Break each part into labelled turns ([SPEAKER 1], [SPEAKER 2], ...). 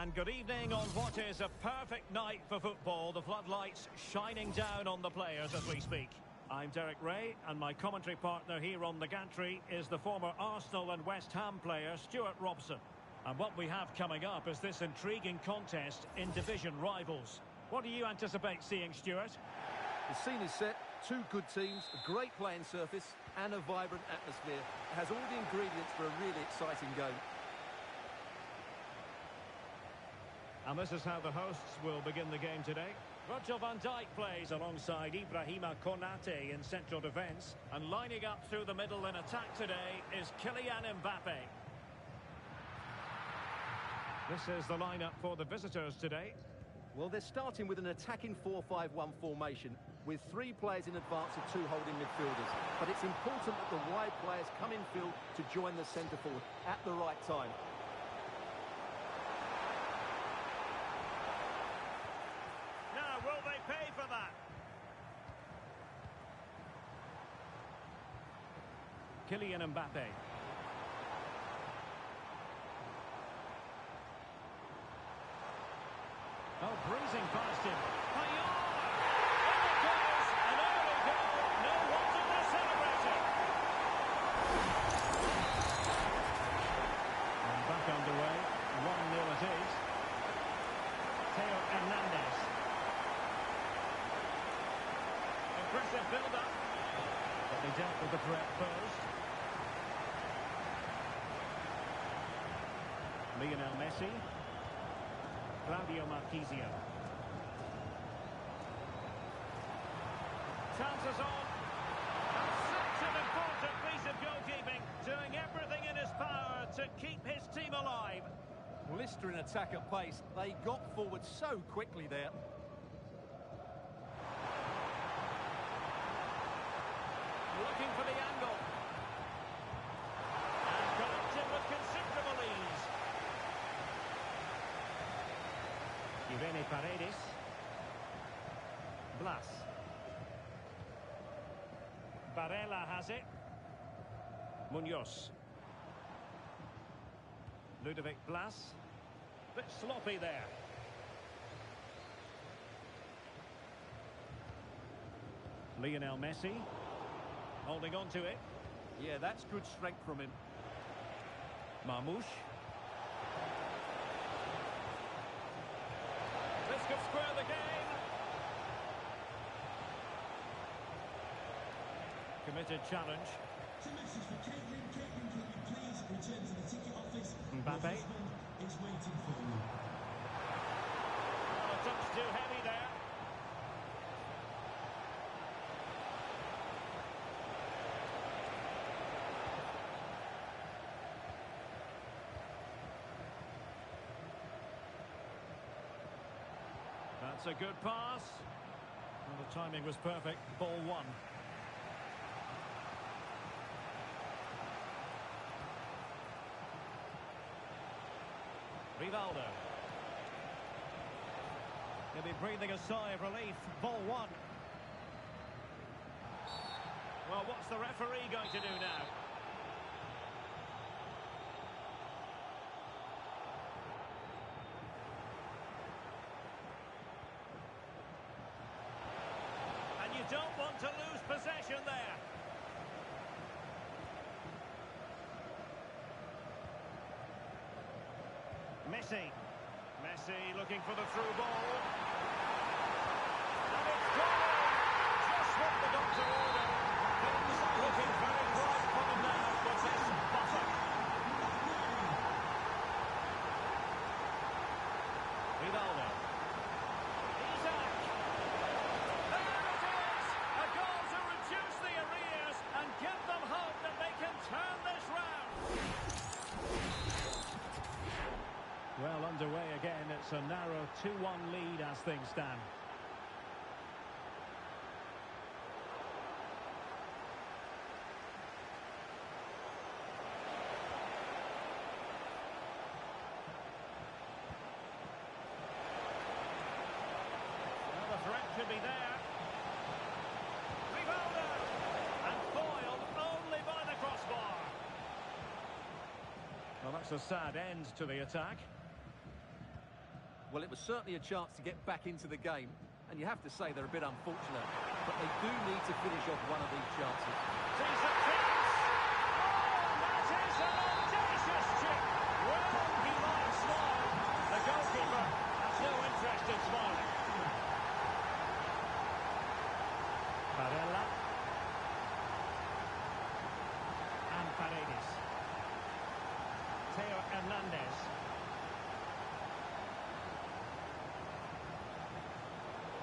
[SPEAKER 1] And good evening on what is a perfect night for football. The floodlights shining down on the players as we speak. I'm Derek Ray, and my commentary partner here on the gantry is the former Arsenal and West Ham player Stuart Robson. And what we have coming up is this intriguing contest in division rivals. What do you anticipate seeing, Stuart?
[SPEAKER 2] The scene is set, two good teams, a great playing surface and a vibrant atmosphere. It has all the ingredients for a really exciting game.
[SPEAKER 1] And this is how the hosts will begin the game today. Virgil van Dijk plays alongside Ibrahima Konate in central defence. And lining up through the middle in attack today is Kylian Mbappe. This is the lineup for the visitors today.
[SPEAKER 2] Well, they're starting with an attacking 4-5-1 formation with three players in advance of two holding midfielders. But it's important that the wide players come in field to join the centre forward at the right time.
[SPEAKER 1] Now, will they pay for that? Kylian Mbappe. Oh, breezing past him. Payot! In it goes! An early goal! No wanting to celebrate it! And back underway. 1-0 it is. Theo Hernandez. Impressive build-up. But they dealt with the threat first. Lionel Messi. Claudio Marquisio. Chances on. And such an important piece of goalkeeping, doing everything in his power to keep his team alive.
[SPEAKER 2] Blistering attack at pace. They got forward so quickly there.
[SPEAKER 1] Looking for the angle. And collected with considerable ease. Irene Paredes. Blas. Barella has it. Munoz. Ludovic Blas. Bit sloppy there. Lionel Messi. Holding on to it.
[SPEAKER 2] Yeah, that's good strength from him.
[SPEAKER 1] Marmoush. This could square the game. Committed challenge.
[SPEAKER 3] It's a message for Caitlin. Caitlin, can you please return to the ticket office?
[SPEAKER 1] Mbappe.
[SPEAKER 3] It's waiting for you.
[SPEAKER 1] Oh, a touch too heavy there. That's a good pass. Well, the timing was perfect. Ball one. Rivaldo. He'll be breathing a sigh of relief. Ball one. Well, what's the referee going to do now? And you don't want to lose possession there. Messi looking for the through ball. And it's gone! Just what the doctor ordered. Things looking very bright for them now with this buffer. Rivaldo. Isaac. There it is! A goal to reduce the arrears and give them hope that they can turn this round. Well, underway again. It's a narrow 2-1 lead as things stand. Well, the threat could be there. Rivaldo! And foiled only by the crossbar. Well, that's a sad end to the attack.
[SPEAKER 2] Well, it was certainly a chance to get back into the game, and you have to say they're a bit unfortunate. But they do need to finish off one of these chances.
[SPEAKER 1] Sees the chance! Oh, that is an audacious chip! Well, he might smile. The goalkeeper has no interest in smiling. Barella. And Paredes. Theo Hernandez.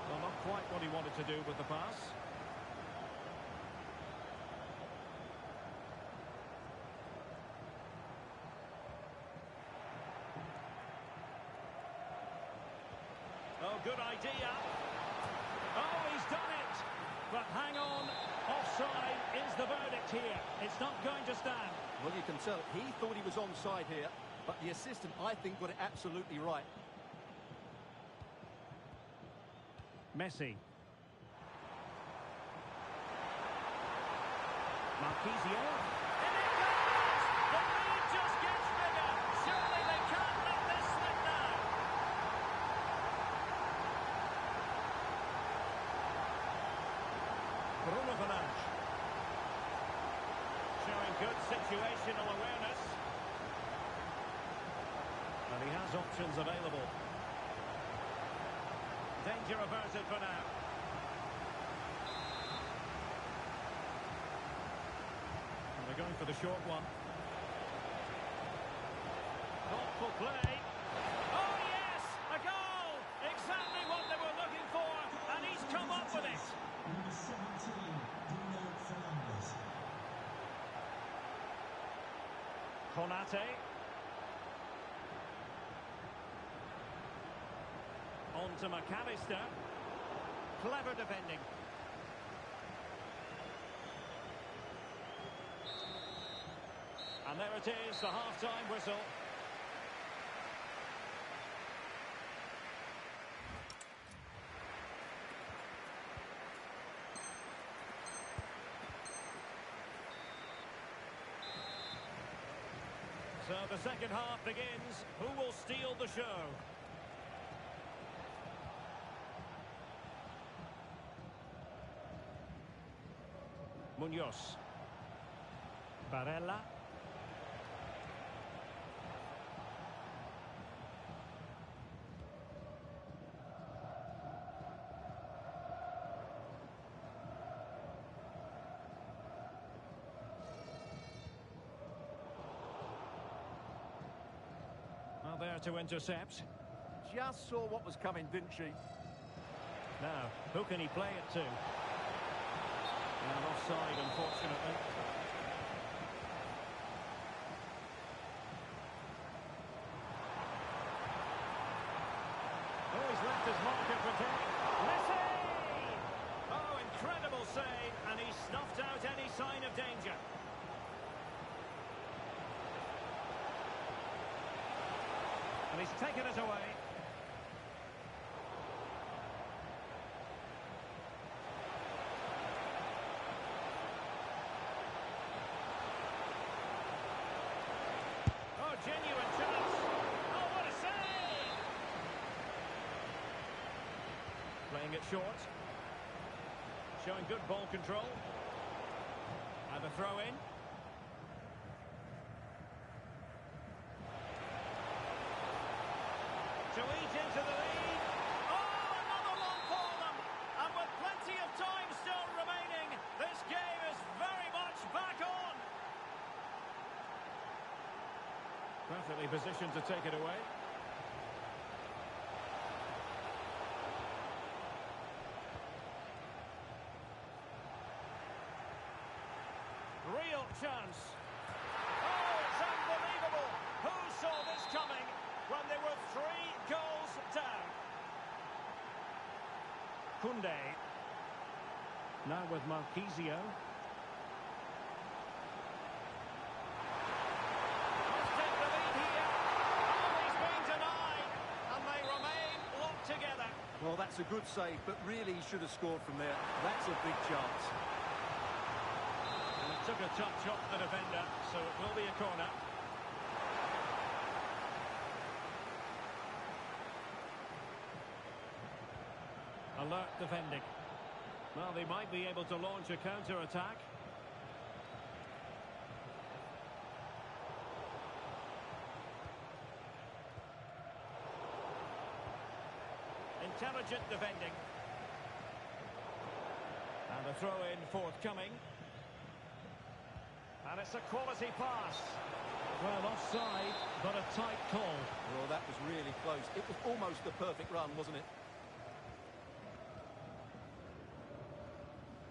[SPEAKER 1] Well, not quite what he wanted to do with the pass. Oh, good idea. Oh, he's done it. But hang on. Offside is the verdict here. It's not going to stand.
[SPEAKER 2] Well, you can tell he thought he was onside here, but the assistant, I think, got it absolutely right.
[SPEAKER 1] Messi. Marquisio. And it goes! The lead just gets bigger. Surely they can't let this slip now. Bruno Fernandes. Showing good situational awareness. And he has options available. Danger averted for now. And they're going for the short one. Thoughtful play. Oh yes! A goal! Exactly what they were looking for, and he's come up with it.
[SPEAKER 3] Number 17, Bruno Fernandes.
[SPEAKER 1] Konate. On to McAllister. Clever defending. And there it is, the half-time whistle. So the second half begins. Who will steal the show? Munoz. Barella. Well, there to intercept.
[SPEAKER 2] Just saw what was coming, didn't she?
[SPEAKER 1] Now, who can he play it to? And offside, unfortunately. Oh, he's left his marker for day. Messi! Oh, incredible save, and he snuffed out any sign of danger. And he's taken it away. Genuine chance. Oh, what a save! Playing it short. Showing good ball control. And a throw in. To eat into the lead. Oh, another one for them. And with plenty of time still remaining, this game is very much back on. Perfectly positioned to take it away. Real chance. Oh, it's unbelievable. Who saw this coming when they were 3 goals down? Koundé. Now with Marquisio.
[SPEAKER 2] Well, that's a good save, but really he should have scored from there. That's a big chance.
[SPEAKER 1] And it took a touch off the defender, so it will be a corner. alert defending. Well, they might be able to launch a counter-attack. Intelligent defending. And a throw-in forthcoming. And it's a quality pass. Well, offside, but a tight call.
[SPEAKER 2] Well, that was really close. It was almost the perfect run, wasn't it?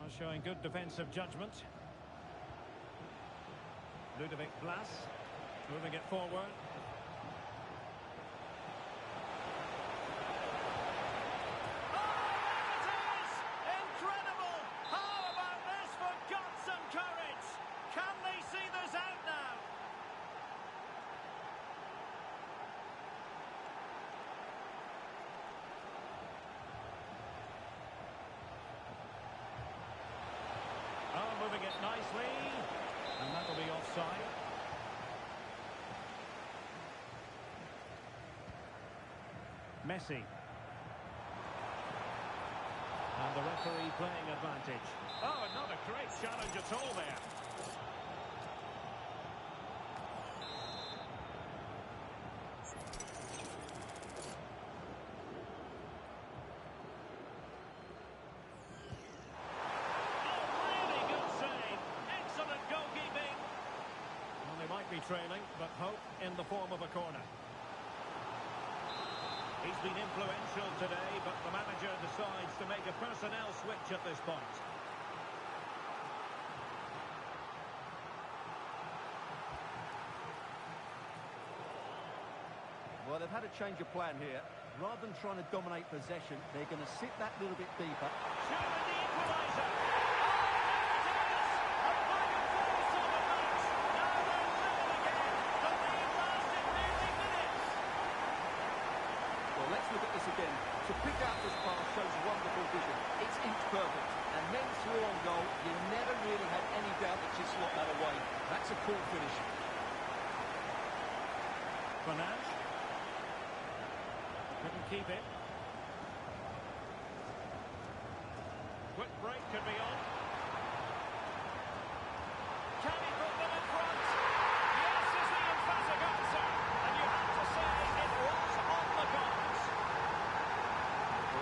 [SPEAKER 1] Well, showing good defensive judgment. Ludovic Blas moving it forward. Moving it nicely, and that will be offside. Messi. And the referee playing advantage. Oh, not a great challenge at all there. Trailing, but hope in the form of a corner. He's been influential today, but the manager decides to make a personnel switch at this point.
[SPEAKER 2] Well, they've had a change of plan here. Rather than trying to dominate possession, they're going to sit that little bit deeper.
[SPEAKER 1] Surely the equaliser!
[SPEAKER 2] Let's look at this again. To pick out this pass shows wonderful vision. It's inch perfect. And then through on goal, you never really had any doubt that she'd slot that away. That's a cool finish.
[SPEAKER 1] Fernandes. Couldn't keep it. Quick break could be on. Can he put them in front? Yes is the emphatic answer. And you have to say it was on the cards.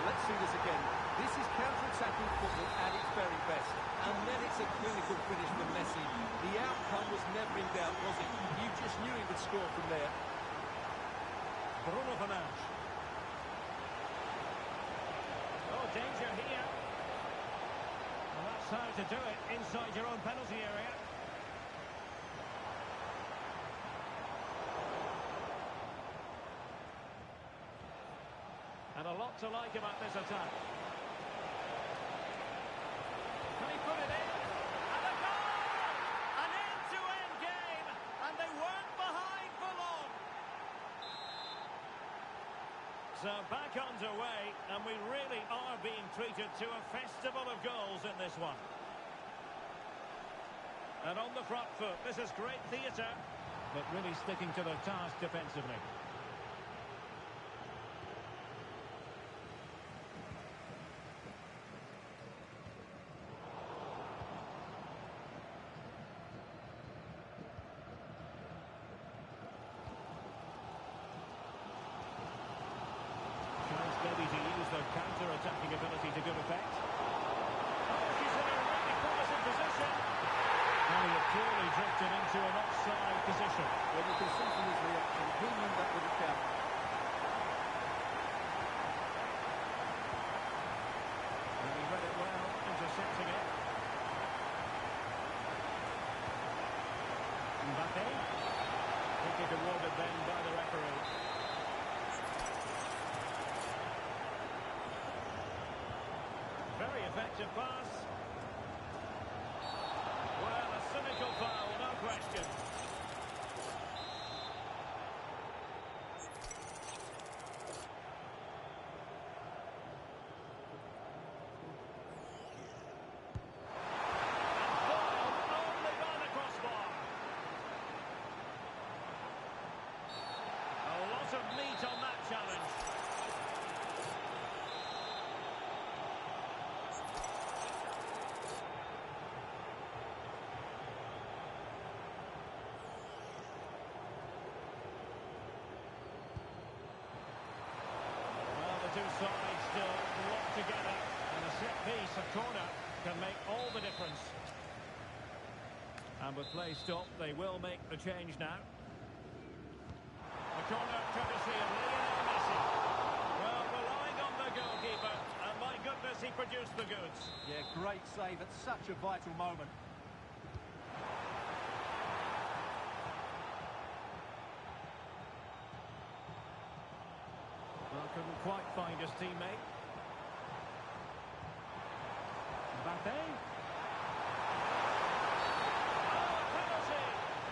[SPEAKER 2] Let's see this again. This is counter-attacking football at its very best. And then it's a clinical finish from Messi. The outcome was never in doubt, was it? You just knew he would score from there.
[SPEAKER 1] Bruno Fernandes. Oh, danger here. Well, that's how to do it inside your own penalty area. And a lot to like about this attack. Can he put it in? And a goal! An end-to-end game, and they weren't behind for long. So back underway, and we really are being treated to a festival of goals in this one. And on the front foot, this is great theatre, but really sticking to their task defensively. Maybe to use their counter-attacking ability to good effect. Oh, she's in a really promising position. And he had clearly drifted into an offside position.
[SPEAKER 2] Well, you can see from his reaction, he knew that would have count.
[SPEAKER 1] And he read it well, intercepting it. Mbappe. Ticket awarded then by the referee. Very effective pass. Well, a cynical foul, no question. Of meat on that challenge. two sides still locked together, and a set piece, a corner, can make all the difference. And with play stopped, they will make the change now. The corner courtesy of Lionel Messi. Well, relying on the goalkeeper, and my goodness, he produced the goods.
[SPEAKER 2] Yeah, great save at such a vital moment.
[SPEAKER 1] Well, couldn't quite find his teammate. Mbappe.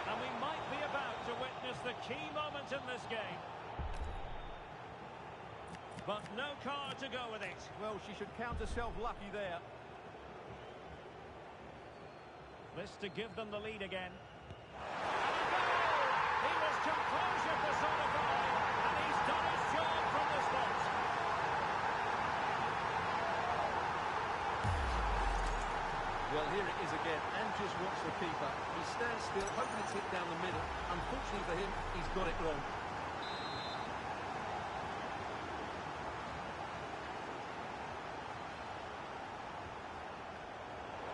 [SPEAKER 1] And we might be about to witness the key moment in this game. But no card to go with it.
[SPEAKER 2] Well, she should count herself lucky there.
[SPEAKER 1] This to give them the lead again. And a goal! He was composure personified, and he's done his job from the spot.
[SPEAKER 2] Well, here it is again, and just watch the keeper. He stands still, hoping it's hit down the middle. Unfortunately for him, he's got it wrong.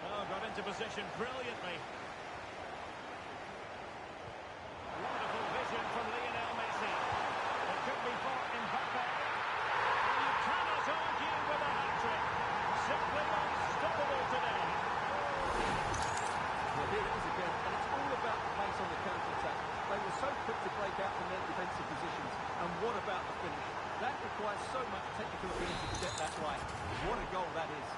[SPEAKER 1] Oh, got into position brilliantly. Wonderful vision from Lionel Messi. It could be for Mbappe. And you cannot argue with a hat-trick. Simply unstoppable today.
[SPEAKER 2] Well, here it is again, and it's all about the pace on the counter-attack. They were so quick to break out from their defensive positions. And what about the finish? That requires so much technical ability to get that right. What a goal that is.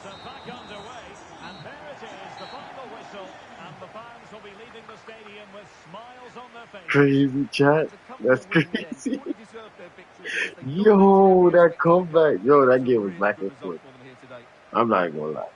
[SPEAKER 1] So back underway, and there it is, the final whistle, and the fans will be leaving the stadium with smiles on their faces.
[SPEAKER 4] Crazy chat. That's crazy.
[SPEAKER 2] Fully deserved their victory because they
[SPEAKER 4] Yo, that
[SPEAKER 2] dominated
[SPEAKER 4] comeback. Yo, that game was
[SPEAKER 2] Really
[SPEAKER 4] back
[SPEAKER 2] good
[SPEAKER 4] and
[SPEAKER 2] result
[SPEAKER 4] forth.
[SPEAKER 2] for them here today.
[SPEAKER 4] I'm not gonna lie.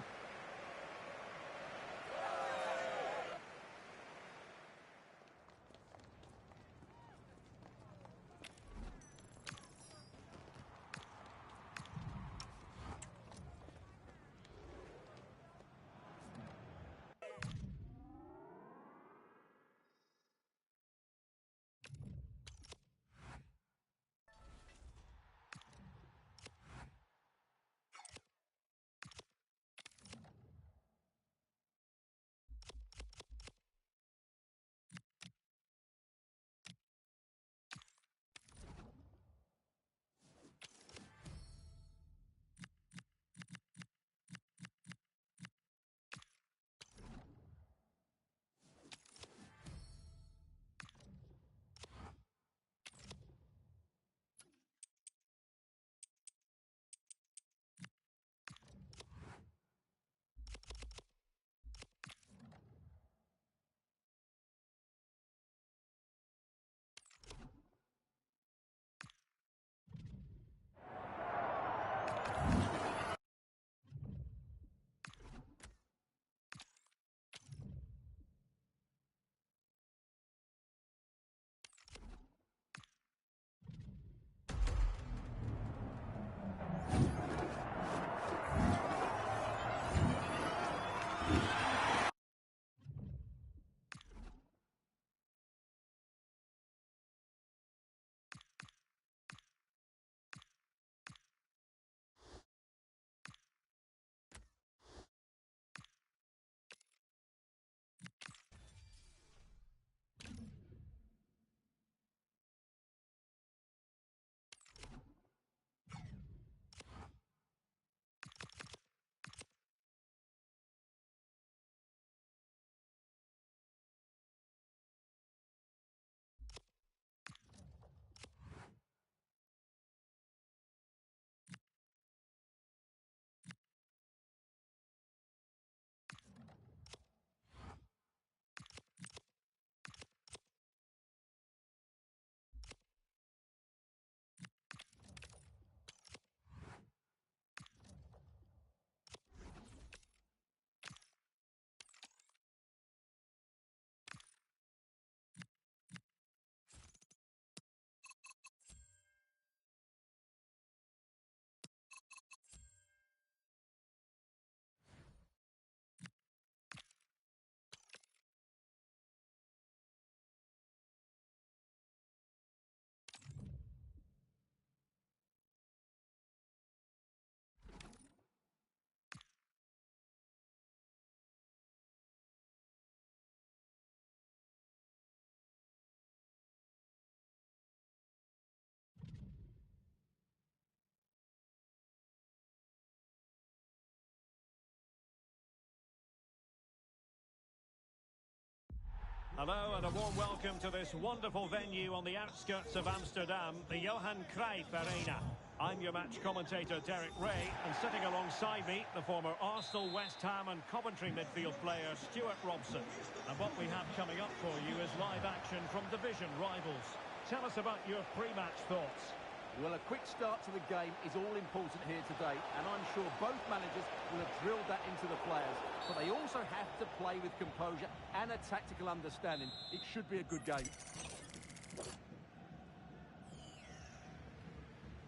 [SPEAKER 1] Hello and a warm welcome to this wonderful venue on the outskirts of Amsterdam, the Johan Cruyff Arena. I'm your match commentator, Derek Ray, and sitting alongside me, the former Arsenal, West Ham and Coventry midfield player, Stuart Robson. And what we have coming up for you is live action from division rivals. Tell us about your pre-match thoughts.
[SPEAKER 2] Well, a quick start to the game is all important here today, and I'm sure both managers will have drilled that into the players. But they also have to play with composure and a tactical understanding. It should be a good game.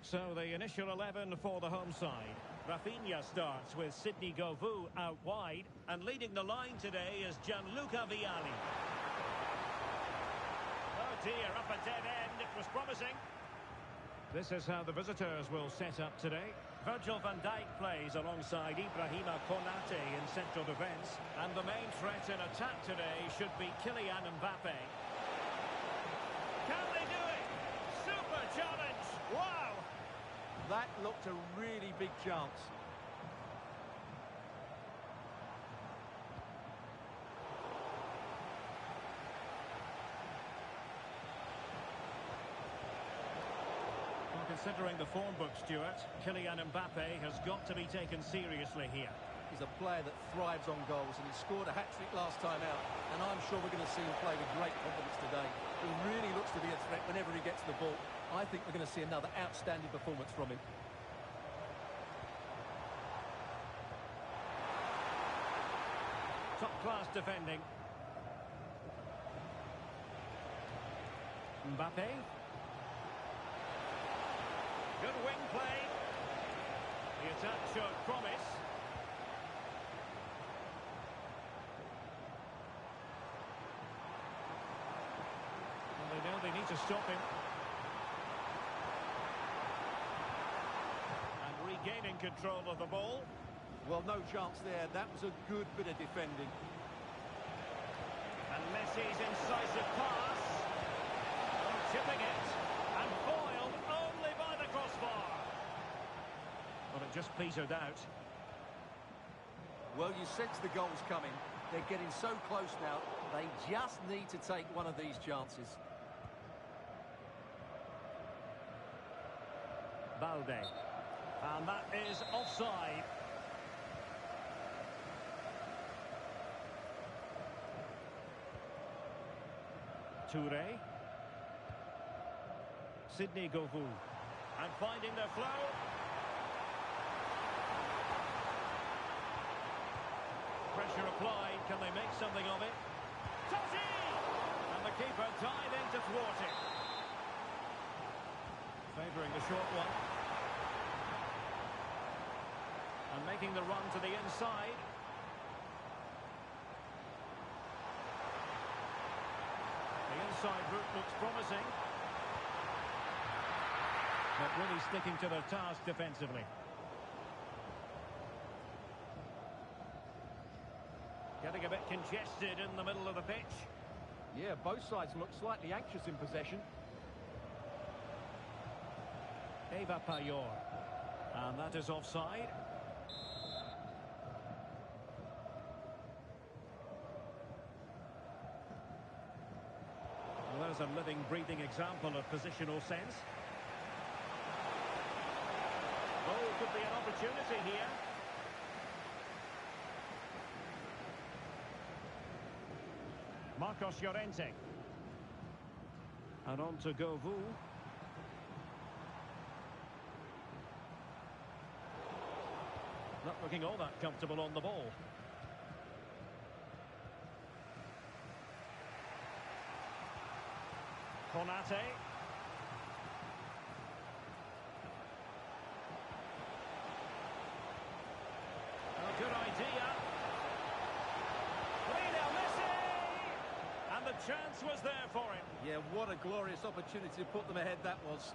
[SPEAKER 1] So the initial 11 for the home side. Rafinha starts with Sidney Govou out wide, and leading the line today is Gianluca Vialli. Oh dear, up a dead end. It was promising. This is how the visitors will set up today. Virgil van Dijk plays alongside Ibrahima Konate in central defence. And the main threat in attack today should be Kylian Mbappe. Can they do it? Super challenge! Wow!
[SPEAKER 2] That looked a really big chance.
[SPEAKER 1] Considering the form book, Stuart, Kylian Mbappe has got to be taken seriously here.
[SPEAKER 2] He's a player that thrives on goals, and he scored a hat-trick last time out, and I'm sure we're going to see him play with great confidence today. He really looks to be a threat whenever he gets the ball. I think we're going to see another outstanding performance from him.
[SPEAKER 1] Top-class defending. Mbappe. Good wing play. The attack showed promise. And they know they need to stop him. And regaining control of the ball.
[SPEAKER 2] Well, no chance there. That was a good bit of defending.
[SPEAKER 1] And Messi's incisive pass. Oh, chipping it. And foiled only by the crossbar. Well, it just petered out.
[SPEAKER 2] Well, you sense the goals coming. They're getting so close now. They just need to take one of these chances.
[SPEAKER 1] Balde. And that is offside. Touré. Sidney Govou. And finding the flow. Pressure applied. Can they make something of it? Totti! And the keeper diving to thwart it. Favouring the short one. And making the run to the inside. The inside route looks promising. But really sticking to their task defensively. Getting a bit congested in the middle of the pitch.
[SPEAKER 2] Yeah, both sides look slightly anxious in possession.
[SPEAKER 1] Eva Payor. And that is offside. Well, there's a living, breathing example of positional sense. Oh, could be an opportunity here. Marcos Llorente. And on to Govou. Not looking all that comfortable on the ball. Konate. A good idea. Lionel Messi! And the chance was there for him.
[SPEAKER 2] Yeah, what a glorious opportunity to put them ahead that was.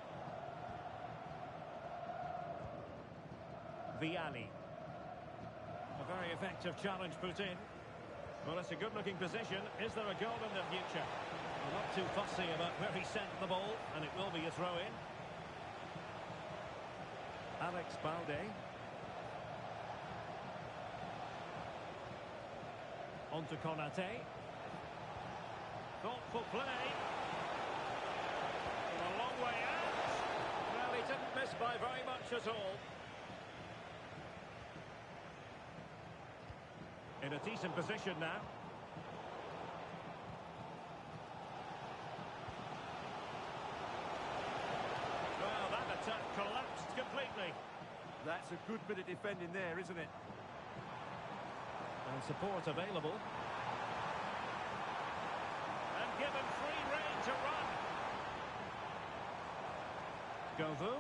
[SPEAKER 1] Vialli. A very effective challenge put in. Well, it's a good-looking position. Is there a goal in the future? Well, not too fussy about where he sent the ball, and it will be a throw-in. Alex Balde. On to Konate. Thoughtful play. A long way out. Well, he didn't miss by very much at all. In a decent position now. Well, that attack collapsed completely.
[SPEAKER 2] That's a good bit of defending there, isn't it?
[SPEAKER 1] And support available. And given free rein to run. GOOOOOOO.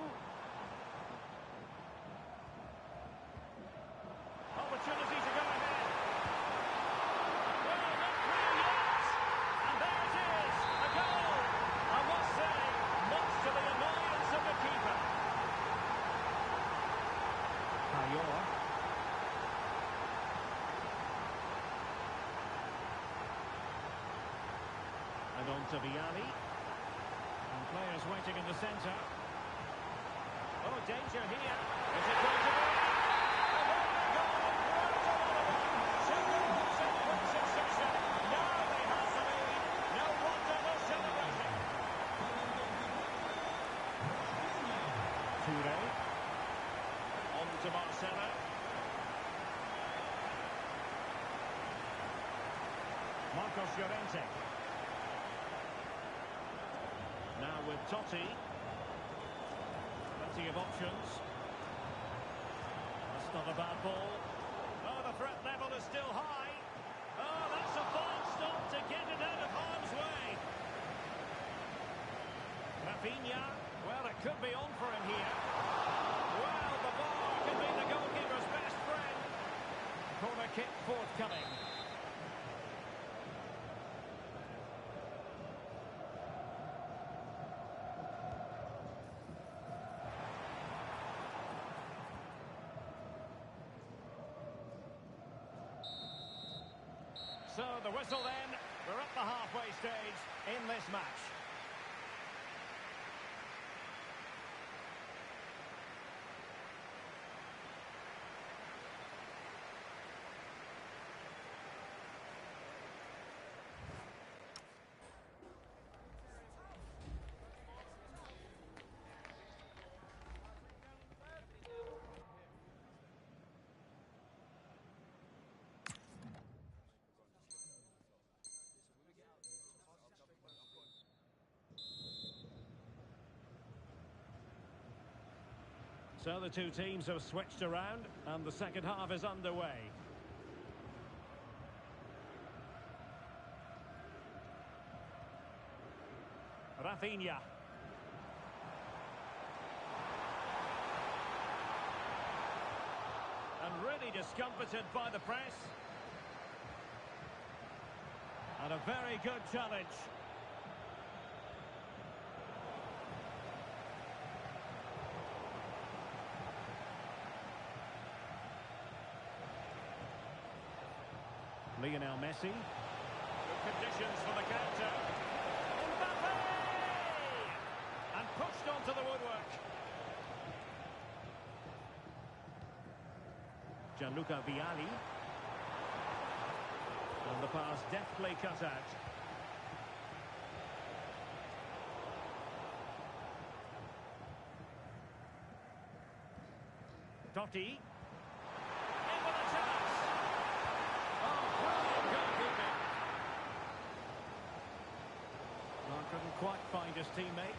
[SPEAKER 1] Opportunity to go ahead. Well, not through yet. And there it is, a goal. I must say, much to the annoyance of the keeper. Payor. And on to Viali. And players waiting in the centre. Oh, danger here. Is it going to be? Oh, a goal! Two goals in quick succession. Now they have the lead. No wonder they're celebrating. Toure. On to Marcelo. Marcos Llorente. Now with Totti. Plenty of options. That's not a bad ball. Oh, the threat level is still high. Oh, that's a fine stop to get it out of harm's way. Rafinha. Well, it could be on for him here. Well, the bar can be the goalkeeper's best friend. Corner kick forthcoming. So the whistle then, we're at the halfway stage in this match. So the two teams have switched around and the second half is underway. Rafinha. And really discomfited by the press. And a very good challenge. Lionel Messi. Good conditions for the counter. Mbappe! And pushed onto the woodwork. Gianluca Viali. And the pass deftly cut out. Totti. In with a chance. Oh, brilliant goalkeeping. Well, couldn't quite find his teammate.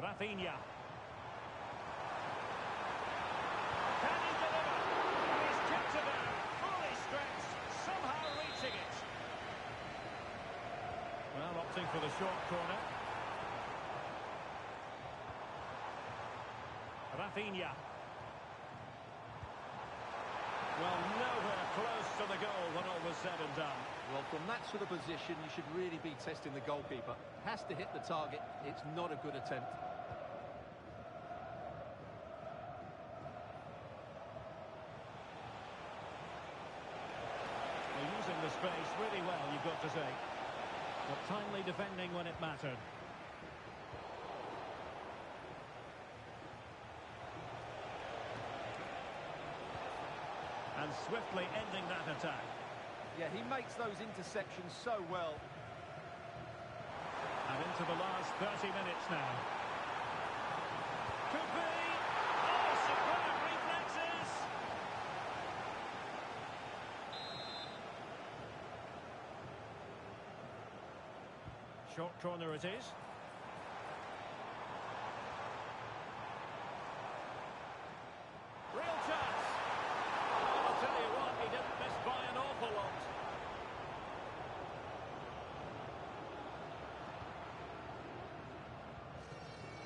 [SPEAKER 1] Rafinha. Can he deliver? He's kicked it out, fully stretched, somehow reaching it. Well, opting for the short corner. Rafinha. Well, nowhere close to the goal when all was said and done.
[SPEAKER 2] Well, from that sort of position, you should really be testing the goalkeeper. Has to hit the target. It's not a good attempt.
[SPEAKER 1] Well, using the space really well, you've got to say. But timely defending when it mattered. And swiftly ending that attack.
[SPEAKER 2] Yeah, he makes those interceptions so well.
[SPEAKER 1] And into the last 30 minutes now. Could be. Oh, superb reflexes. Short corner it is. Real chance. I'll tell you what, he didn't miss by an awful lot.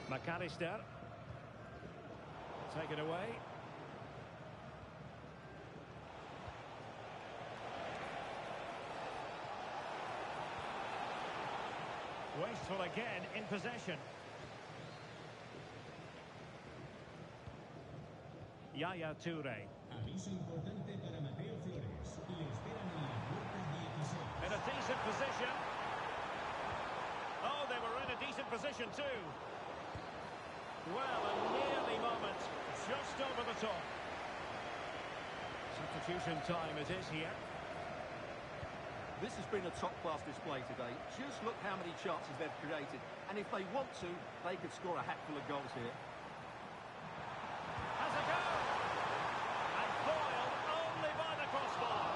[SPEAKER 1] McAllister. Take it away. Wasteful again in possession. Yaya Toure.
[SPEAKER 3] Aviso importante para Mateo Flores. Le esperan en la puerta 16.
[SPEAKER 1] In a decent position. Oh, they were in a decent position too. Well, a nearly moment. Just over the top. Substitution time it is here.
[SPEAKER 2] This has been a top-class display today. Just look how many chances they've created. And if they want to, they could score a hatful of goals here.
[SPEAKER 1] Has a go! And foiled only by the crossbar.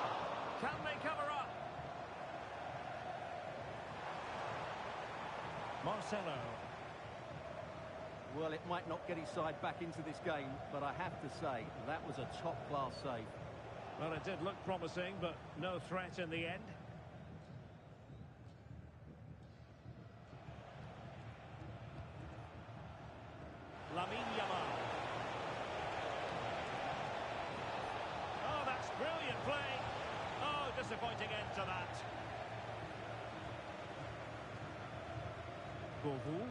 [SPEAKER 1] Can they cover up? Marcelo.
[SPEAKER 2] Well, it might not get his side back into this game, but I have to say, that was a top-class save.
[SPEAKER 1] Well, it did look promising, but no threat in the end. Lamine Yamal. Oh, that's brilliant play. Oh, disappointing end to that. GOOOOOOO.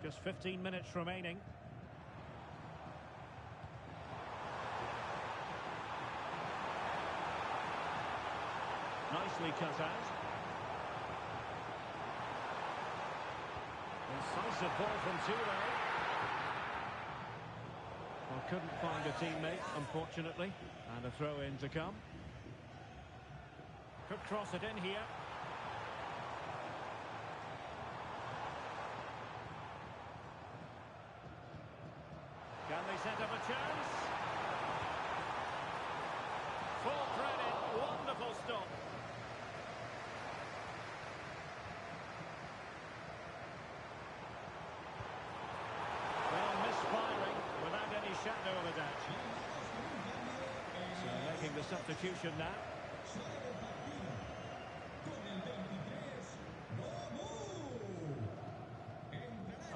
[SPEAKER 1] Just 15 minutes remaining. Nicely cut out. Incisive ball from Toure. Well, couldn't find a teammate, unfortunately. And a throw-in to come. Could cross it in here. Can they set up a chance? Full credit, wonderful stop. Well, misfiring without any shadow of a doubt. So making the substitution now.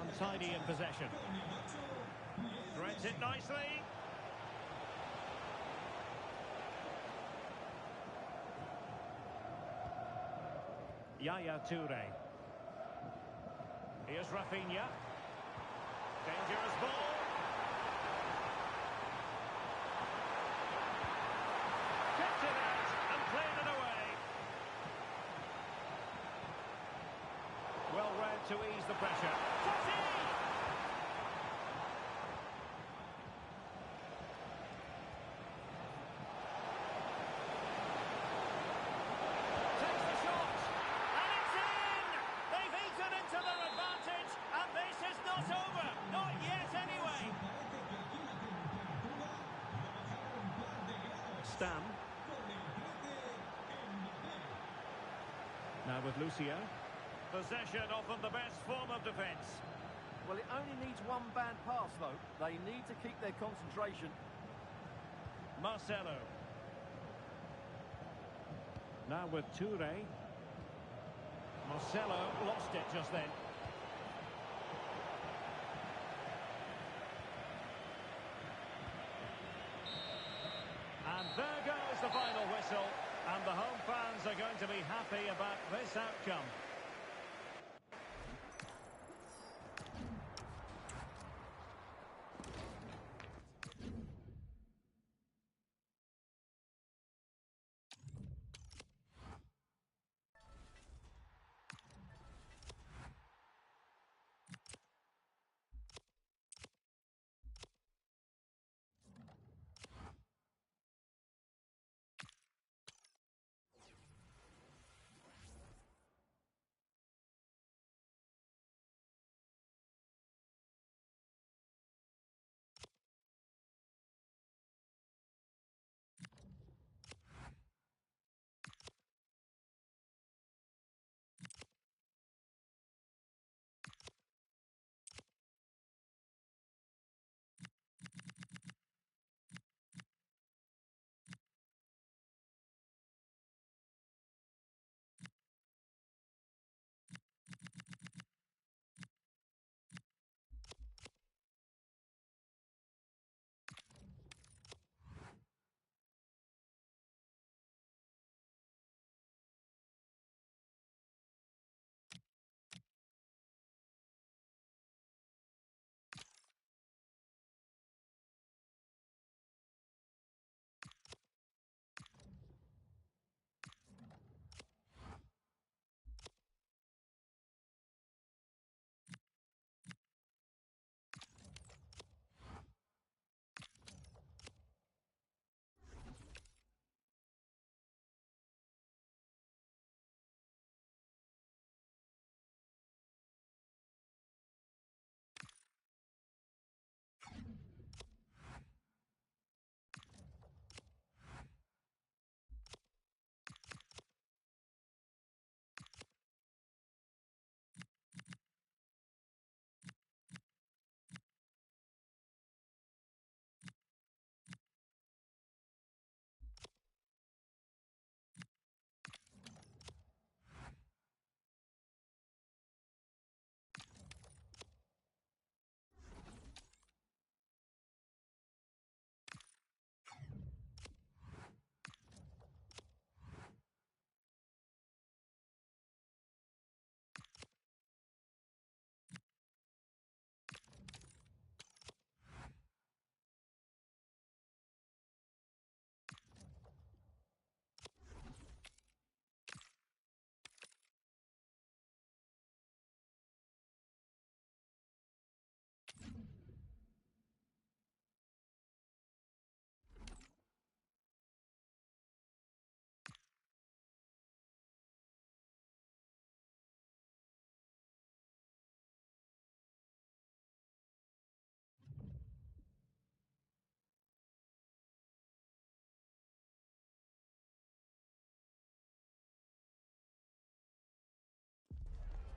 [SPEAKER 1] Untidy in possession. Threads it nicely. Yaya Toure. Here's Rafinha. Dangerous ball. Kept it out and played it away. Well read to ease the pressure. Totti! Stam. Now with Lucio. Possession often the best form of defence.
[SPEAKER 2] Well, it only needs one bad pass, though. They need to keep their concentration.
[SPEAKER 1] Marcelo. Now with Toure. Marcelo lost it just then. And there goes the final whistle. And the home fans are going to be happy about this outcome.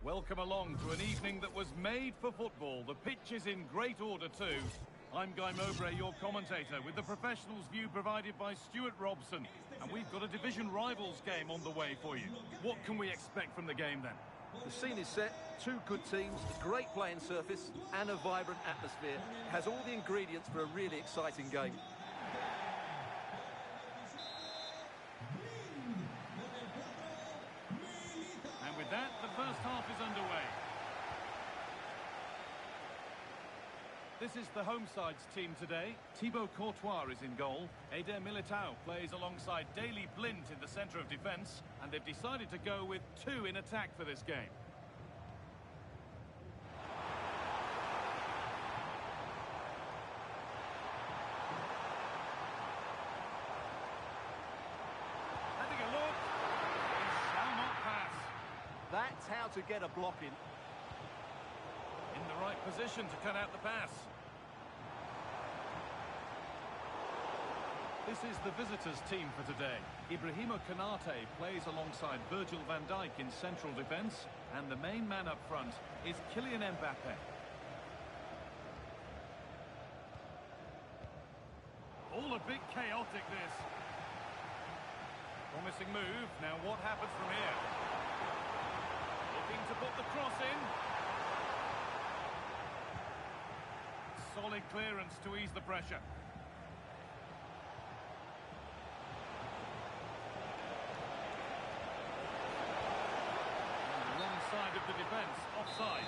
[SPEAKER 5] Welcome along to an evening that was made for football. The pitch is in great order too. I'm Guy Mowbray, your commentator, with the professionals' view provided by Stuart Robson. And we've got a division rivals game on the way for you. What can we expect from the game then?
[SPEAKER 2] The scene is set, two good teams, a great playing surface and a vibrant atmosphere. It has all the ingredients for a really exciting game.
[SPEAKER 5] And with that, the first half is underway. This is the home side's team today. Thibaut Courtois is in goal. Eder Militao plays alongside Daley Blind in the centre of defence. And they've decided to go with two in attack for this game. Having a look. He shall not pass.
[SPEAKER 2] That's how to get a block in.
[SPEAKER 5] In the right position to cut out the pass. This is the visitors' team for today. Ibrahima Konate plays alongside Virgil van Dijk in central defence, and the main man up front is Kylian Mbappe. All a bit chaotic, this. Promising move. Now what happens from here? Looking to put the cross in. Solid clearance to ease the pressure. Side of the defence, offside.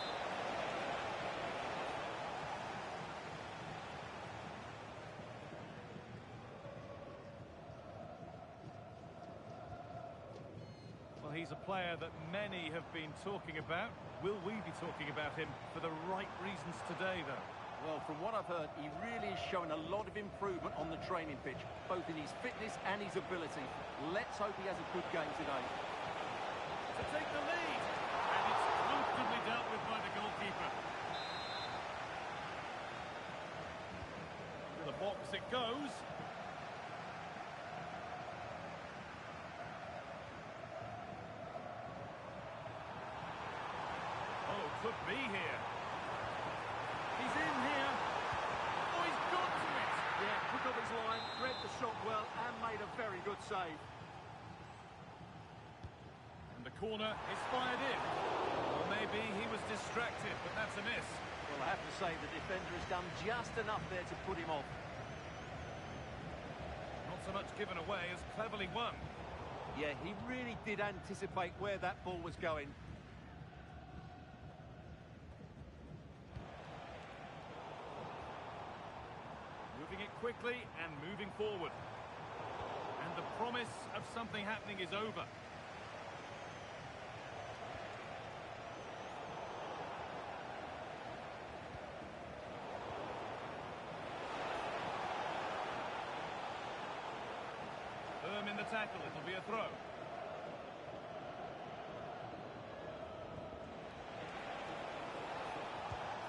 [SPEAKER 5] Well, he's a player that many have been talking about. Will we be talking about him for the right reasons today, though?
[SPEAKER 2] Well, from what I've heard, he really is showing a lot of improvement on the training pitch, both in his fitness and his ability. Let's hope he has a good game today.
[SPEAKER 5] To take the lead. And it's comfortably dealt with by the goalkeeper. To the box it goes. Oh, could be here. He's in here. Oh, he's got to it.
[SPEAKER 2] Yeah, took up his line, read the shot well, and made a very good save.
[SPEAKER 5] And the corner is fired in. Or maybe he was distracted, but that's a miss.
[SPEAKER 2] Well, I have to say the defender has done just enough there to put him off.
[SPEAKER 5] Not so much given away as cleverly won.
[SPEAKER 2] Yeah, he really did anticipate where that ball was going.
[SPEAKER 5] Moving it quickly and moving forward. And the promise of something happening is over. Firm in the tackle, it'll be a throw.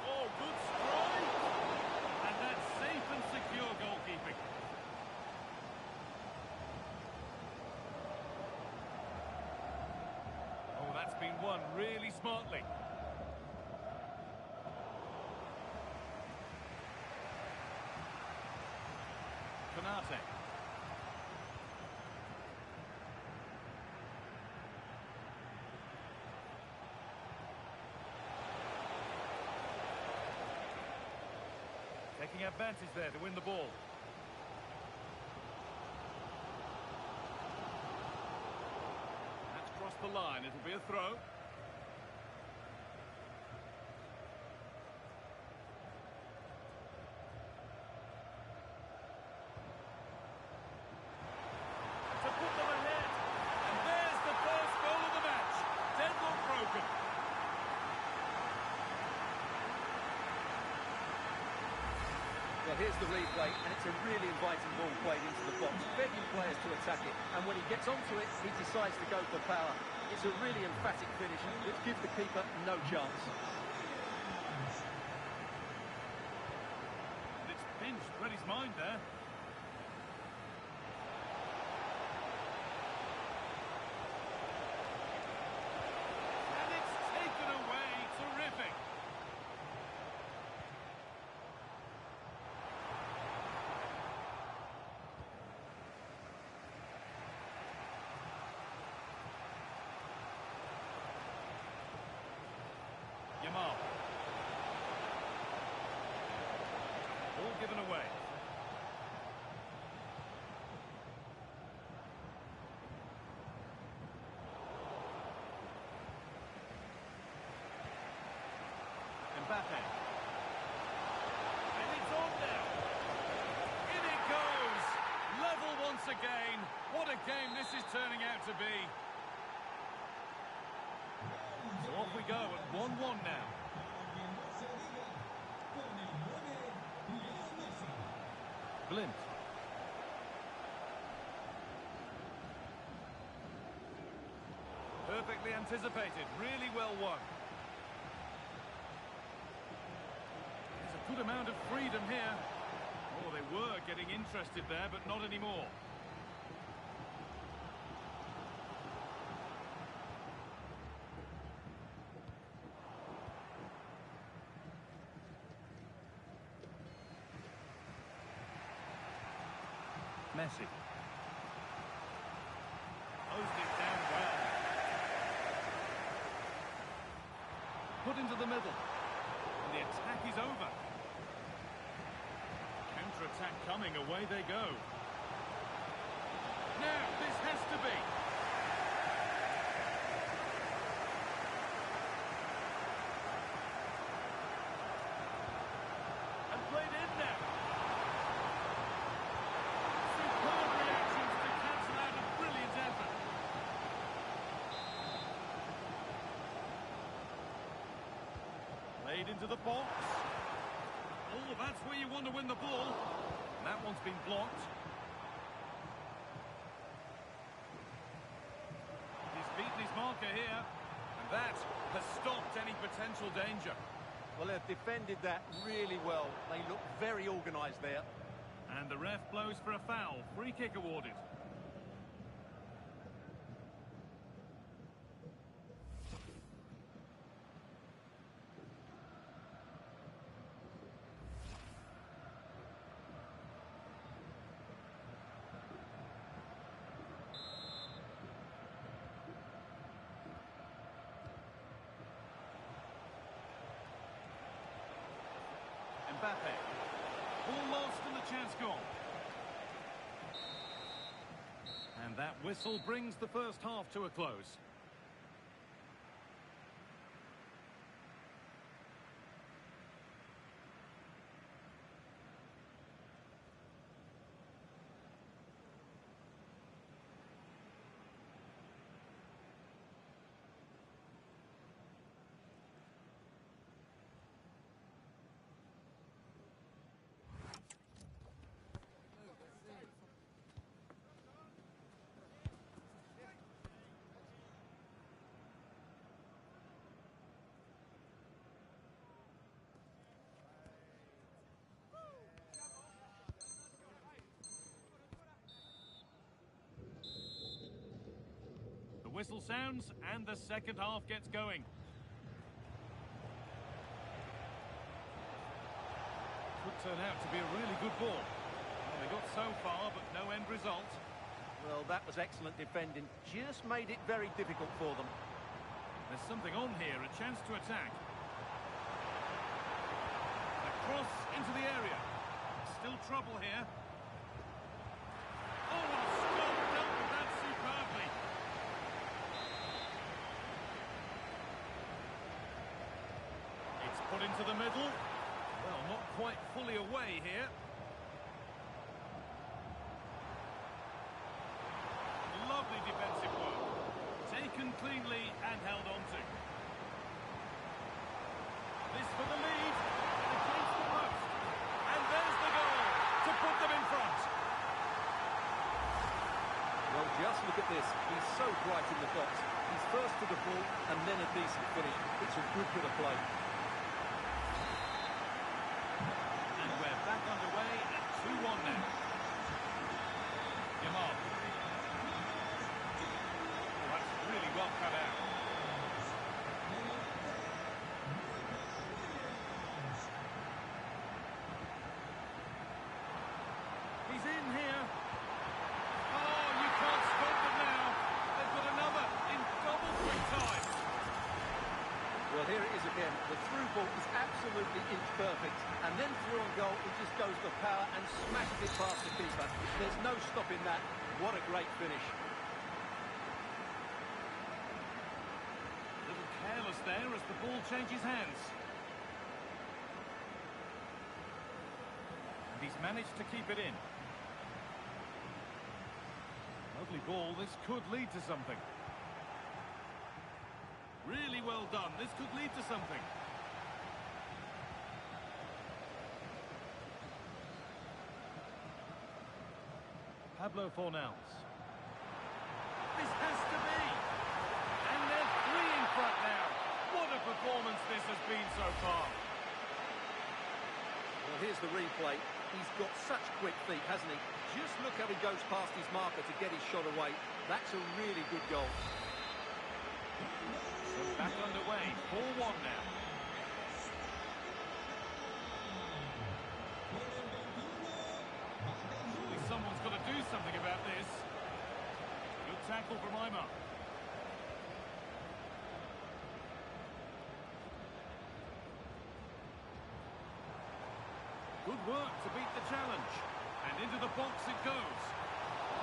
[SPEAKER 5] Oh, good strike! And that's safe and secure goalkeeping. Oh, that's been won really smartly. Konate. Taking advantage there to win the ball. That's crossed the line. It'll be a throw. To put them ahead. And there's the first goal of the match. Deadlock broken.
[SPEAKER 2] Well, here's the replay, and it's a really inviting ball played into the box, begging players to attack it, and when he gets onto it, he decides to go for power. It's a really emphatic finish, which gives the keeper no chance.
[SPEAKER 5] And it's pinched, read his mind there. And it's taken given away. Mbappe. And it's on now. In it goes. Level once again. What a game this is turning out to be. So off we go at 1-1 now. Glimt. Perfectly anticipated. Really well won. Good amount of freedom here. Oh, they were getting interested there, but not anymore. Messi. Closed it down well. Put into the middle. And the attack is over. Counter-attack coming, away they go. Now, this has to be. And played in now. Superb reactions to cancel out a brilliant effort. Played into the box. Oh, that's where you want to win the ball. And that one's been blocked. He's beaten his marker here. And that has stopped any potential danger.
[SPEAKER 2] Well, they've defended that really well. They look very organised there.
[SPEAKER 5] And the ref blows for a foul. Free kick awarded. Mbappe. Ball lost and the chance gone. And that whistle brings the first half to a close. Whistle sounds and the second half gets going. Could turn out to be a really good ball. Well, they got so far, but no end result.
[SPEAKER 2] Well, that was excellent defending. Just made it very difficult for them.
[SPEAKER 5] There's something on here, a chance to attack. A cross into the area. Still trouble here. Oh, what a stop! Dealt with that superbly. Put into the middle. Well, not quite fully away here. Lovely defensive work. Taken cleanly and held on to. This for the lead. Against the post. And there's the goal to put them in front.
[SPEAKER 2] Well, just look at this. He's so bright in the box. He's first to the ball and then a decent finish. It's a good bit of play.
[SPEAKER 5] Back underway at 2-1 now. Yamal. Oh, that's really well cut out. He's in here. Oh, you can't stop them now. They've got another in double quick time.
[SPEAKER 2] Well, here it is again. The through ball is absolutely inch perfect. And then power and smashes it past the keeper. There's no stopping that. What a great finish.
[SPEAKER 5] A little careless there as the ball changes hands. And he's managed to keep it in. Lovely ball. This could lead to something. Really well done. This could lead to something. Pablo Fornals. This has to be. And they're three in front now. What a performance this has been so far.
[SPEAKER 2] Well, here's the replay. He's got such quick feet, hasn't he? Just look how he goes past his marker to get his shot away. That's a really good goal.
[SPEAKER 5] So back underway, 4-1 now. Surely someone's got to do something about this. Good tackle from Aymar. Good work to beat the challenge. And into the box it goes.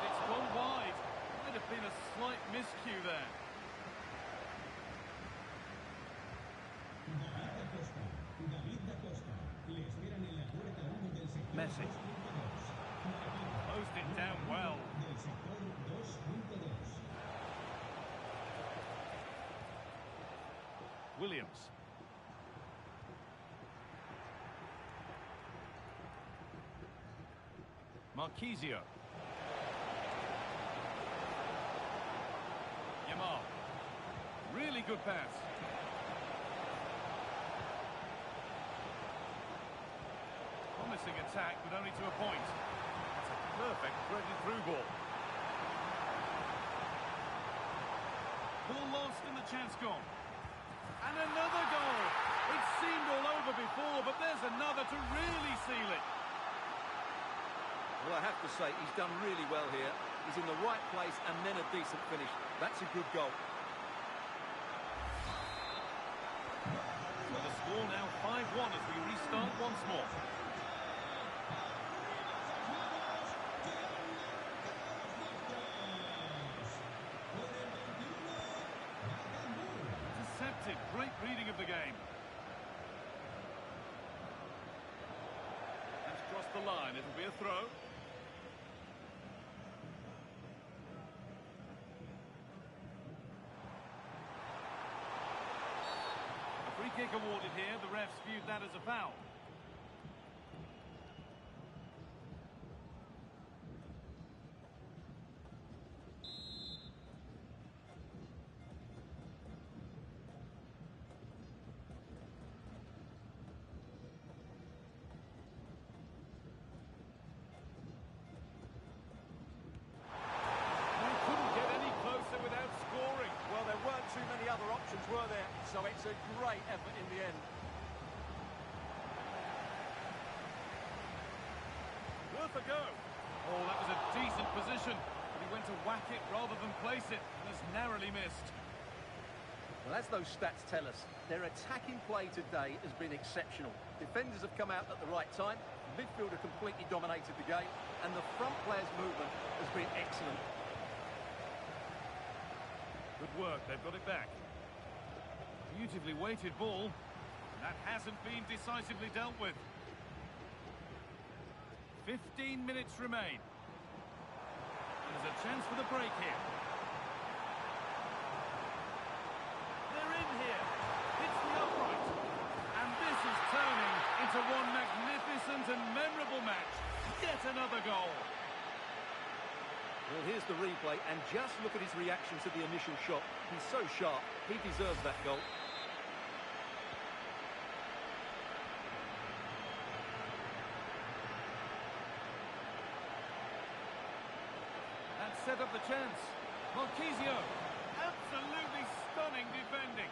[SPEAKER 5] It's gone wide. Might have been a slight miscue there. Messi. Closed it down well. Williams. Marquisio. Yamal. Really good pass. Promising attack, but only to a point. That's a perfect threaded through ball. Ball lost and the chance gone. And another goal. It seemed all over before, but there's another to really seal it.
[SPEAKER 2] Well, I have to say, he's done really well here. He's in the right place and then a decent finish. That's a good goal.
[SPEAKER 5] So the score now 5-1 as we restart once more. Intercepted. Great reading of the game. That's crossed the line. It'll be a throw. Free kick awarded here. The refs viewed that as a foul. They couldn't get any closer without scoring.
[SPEAKER 2] Well, there weren't too many other options, were there? So it's a great effort in the end.
[SPEAKER 5] Worth a go. Oh, that was a decent position. But he went to whack it rather than place it. And has narrowly missed.
[SPEAKER 2] Well, as those stats tell us, their attacking play today has been exceptional. Defenders have come out at the right time. Midfielder completely dominated the game. And the front player's movement has been excellent.
[SPEAKER 5] Good work. They've got it back. Beautifully weighted ball. That hasn't been decisively dealt with. 15 minutes remain. There's a chance for the break here. They're in here. It's the upright. And this is turning into one magnificent and memorable match. Yet another goal.
[SPEAKER 2] Well, here's the replay, and just look at his reaction to the initial shot. He's so sharp. He deserves that goal.
[SPEAKER 5] That set up the chance. Marquisio. Absolutely stunning defending.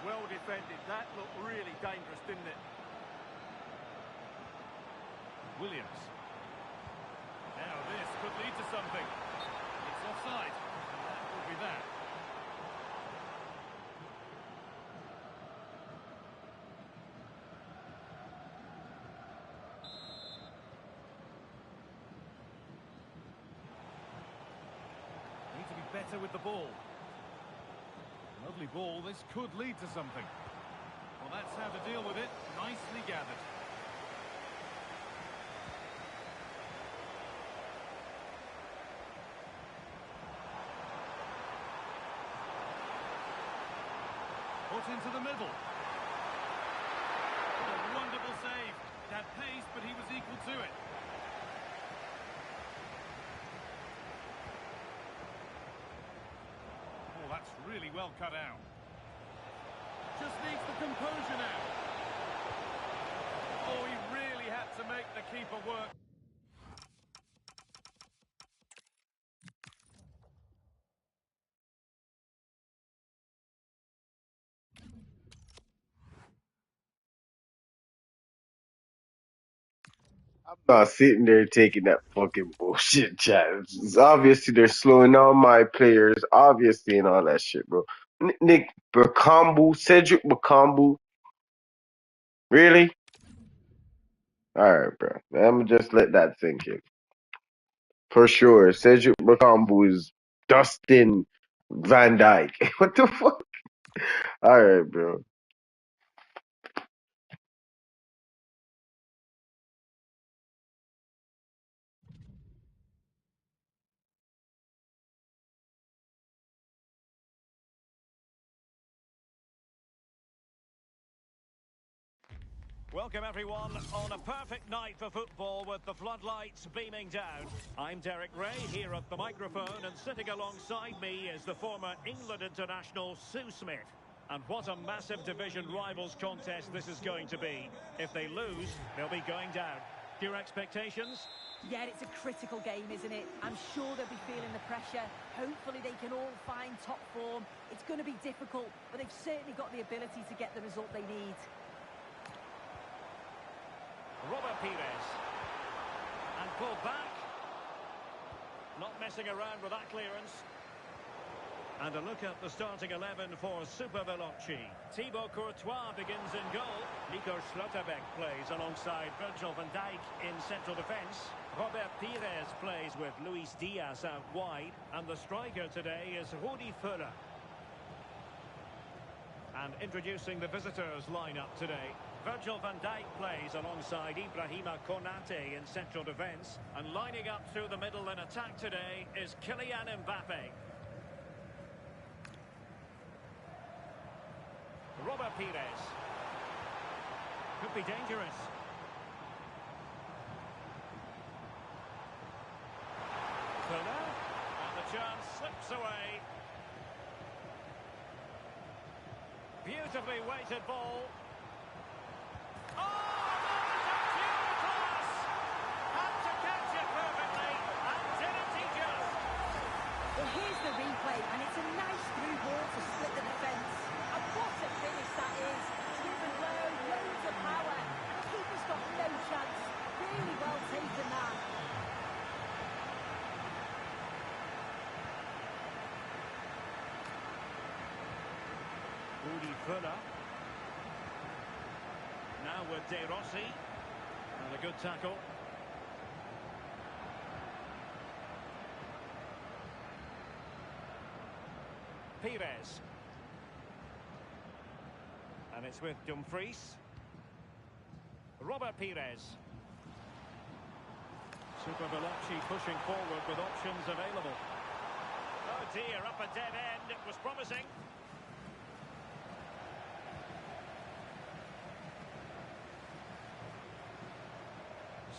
[SPEAKER 2] Well defended. That looked really dangerous, didn't it?
[SPEAKER 5] Williams. Now this could lead to something. It's offside. And that will be that. better with the ball. Lovely ball. This could lead to something. Well, that's how to deal with it. Nicely gathered. Put into the middle. What a wonderful save. It had pace, but he was equal to it. Oh, that's really well cut out. Just needs the composure now. Oh, he really had to make the keeper work.
[SPEAKER 4] Not sitting there taking that fucking bullshit, chat. It's obviously they're slowing down my players, obviously, and all that shit, bro. Nick Bakambu, Cedric Bakambu. Really? Alright, bro. I'm gonna just let that sink in. For sure. Cedric Bakambu is Dustin Van Dyke. What the fuck? Alright, bro.
[SPEAKER 1] Welcome everyone on a perfect night for football with the floodlights beaming down. I'm Derek Ray here at the microphone, and sitting alongside me is the former England international Sue Smith. And what a massive division rivals contest this is going to be. If they lose, they'll be going down. Your expectations?
[SPEAKER 6] Yeah, it's a critical game, isn't it? I'm sure they'll be feeling the pressure. Hopefully they can all find top form. It's going to be difficult, but they've certainly got the ability to get the result they need.
[SPEAKER 1] Robert Pires. And pulled back. Not messing around with that clearance. And a look at the starting 11 for Super Veloci. Thibaut Courtois begins in goal. Nico Schlotterbeck plays alongside Virgil van Dijk in central defence. Robert Pires plays with Luis Diaz out wide. And the striker today is Rudi Völler. And introducing the visitors lineup today. Virgil van Dijk plays alongside Ibrahima Konate in central defence. And lining up through the middle in attack today is Kylian Mbappe. Robert Pires. Could be dangerous. Völler. And the chance slips away. Beautifully weighted ball. Oh, moment of pure class! Had to catch it perfectly, and didn't he just?
[SPEAKER 6] Well, here's the replay, and it's a nice through ball to split the defence. And what a finish that is! Driven low, loads of power, and the keeper's got no chance. Really well taken that.
[SPEAKER 1] Rudi Völler. Now with De Rossi. And a good tackle. Pires. And it's with Dumfries. Robert Pires. Super Veloci pushing forward with options available. Oh dear, up a dead end. It was promising.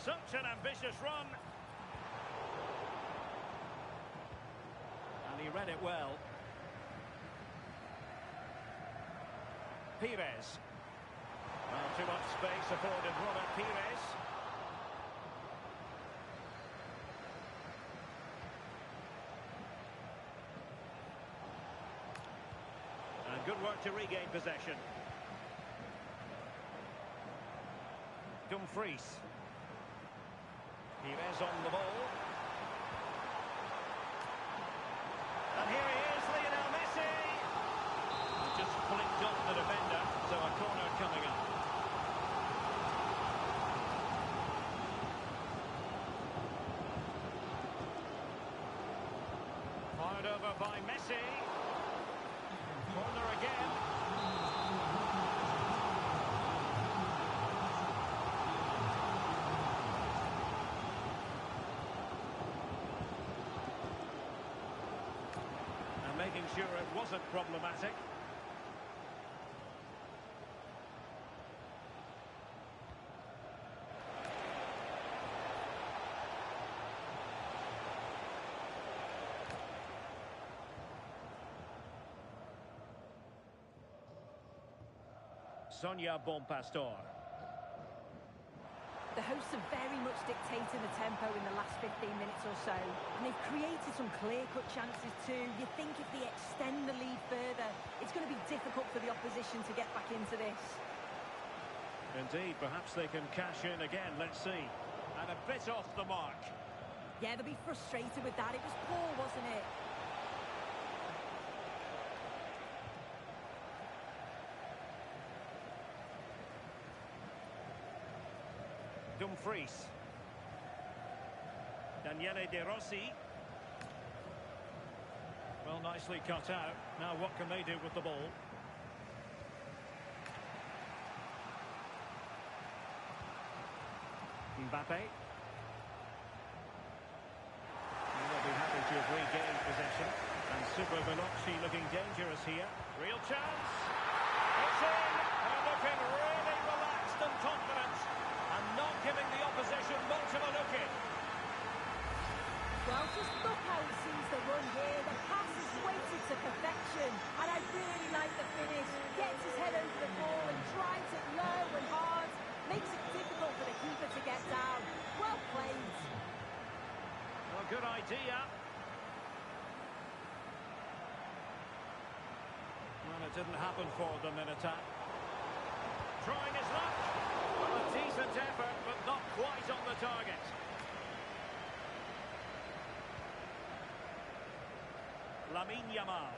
[SPEAKER 1] Such an ambitious run. And he read it well. Pires. Well, too much space afforded Robert Pires. And good work to regain possession. Dumfries. Pires on the ball. And here he is, Lionel Messi. He just flicked off the defender, so a corner coming up. Fired over by Messi. Corner again. And making sure it wasn't problematic. Sonia Bonpastor.
[SPEAKER 6] The hosts have very much dictated the tempo in the last 15 minutes or so, and they've created some clear-cut chances too. You think if they extend the lead further, it's going to be difficult for the opposition to get back into this.
[SPEAKER 1] Indeed, perhaps they can cash in again, let's see. And a bit off the mark.
[SPEAKER 6] Yeah, they'll be frustrated with that. It was poor, wasn't it?
[SPEAKER 1] Dumfries. Daniele De Rossi. Well, nicely cut out. Now what can they do with the ball? Mbappe. They'll be happy to have regained possession. And Super Veloci looking dangerous here. Real chance. It's in. They're looking really relaxed and confident. And not giving the opposition much of a look in.
[SPEAKER 6] Well, just look how he sees the run here. The pass is weighted to perfection. And I really like the finish. Gets his head over the ball and drives it low and hard. Makes it difficult for the keeper to get down. Well played.
[SPEAKER 1] Well, good idea. Well, it didn't happen for them in attack. Trying his luck. Well, a decent effort, but not quite on the target. Lamine Yamal.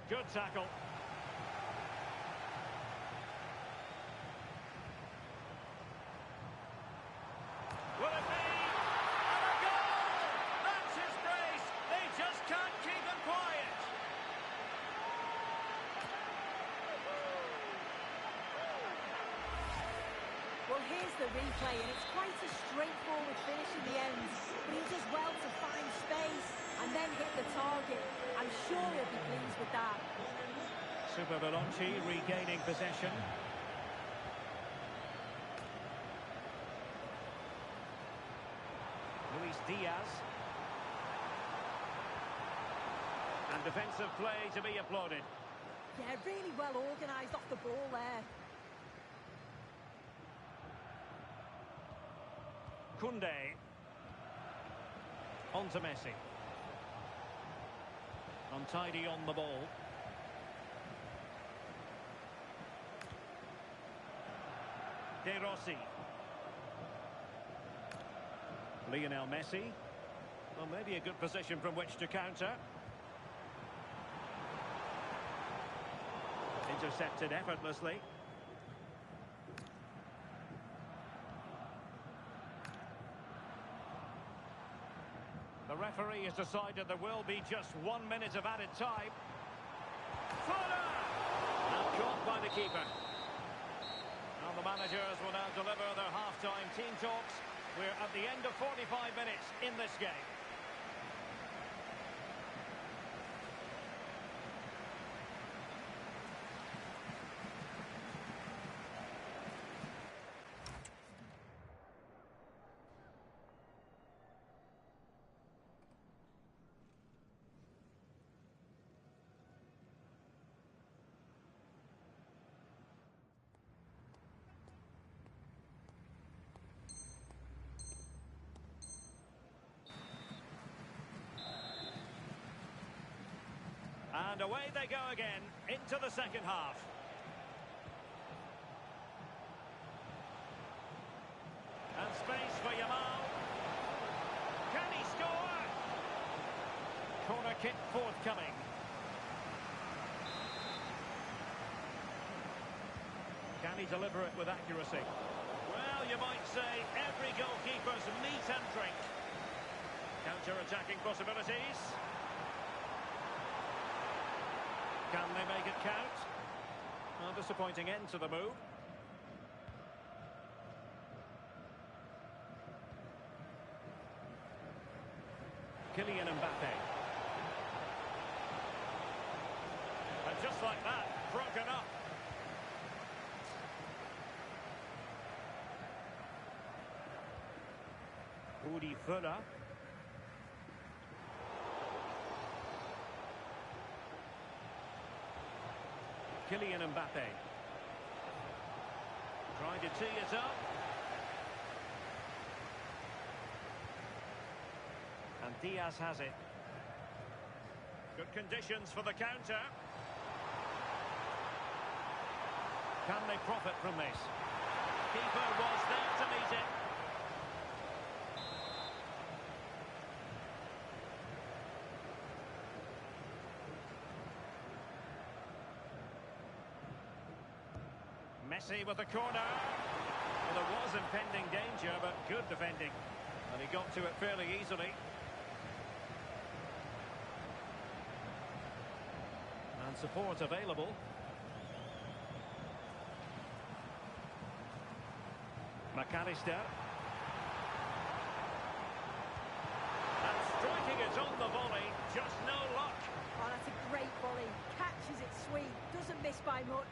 [SPEAKER 1] Good tackle. Will it be? And a goal! That's his brace. They just can't keep him quiet.
[SPEAKER 6] Well, here's the replay, and it's quite a straightforward finish in the end. But he does well to find space and then hit the target. I'm sure he'll be pleased with that.
[SPEAKER 1] Super Veloci regaining possession. Luis Diaz. And defensive play to be applauded.
[SPEAKER 6] Yeah, really well organised off the ball there.
[SPEAKER 1] Koundé. On to Messi. Untidy on the ball. De Rossi. Lionel Messi. Well, maybe a good position from which to counter. Intercepted effortlessly. The referee has decided there will be just 1 minute of added time. Fodder! And caught by the keeper. And the managers will now deliver their half-time team talks. We're at the end of 45 minutes in this game. And away they go again, into the second half. And space for Yamal. Can he score? Corner kick forthcoming. Can he deliver it with accuracy? Well, you might say, every goalkeeper's meat and drink. Counter-attacking possibilities. Can they make it count? A disappointing end to the move. Kylian Mbappe. And just like that, broken up. Udi Fuller. Kylian Mbappe. Trying to tee it up. And Diaz has it. Good conditions for the counter. Can they profit from this? Keeper was there to meet it. Messi with the corner. Well, there was impending danger, but good defending. And he got to it fairly easily. And support available. McAllister. And striking it on the volley, just no luck.
[SPEAKER 6] Oh, that's a great volley. Catches it sweet, doesn't miss by much.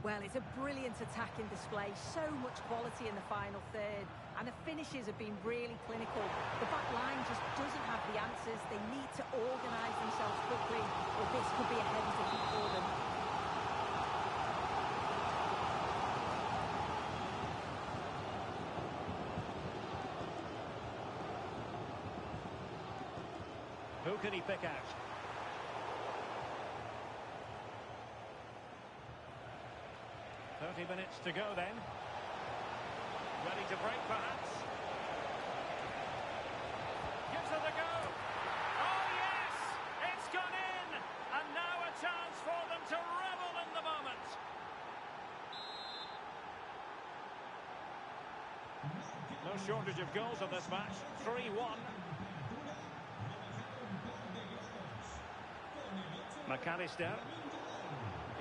[SPEAKER 6] Well, it's a brilliant attacking display. So much quality in the final third. And the finishes have been really clinical. The back line just doesn't have the answers. They need to organise themselves quickly, or this could be a heavy defeat for them.
[SPEAKER 1] Who can he pick out? Minutes to go then. Ready to break perhaps. Gives it a go. Oh yes! It's gone in! And now a chance for them to revel in the moment. No shortage of goals in this match. 3-1. McAllister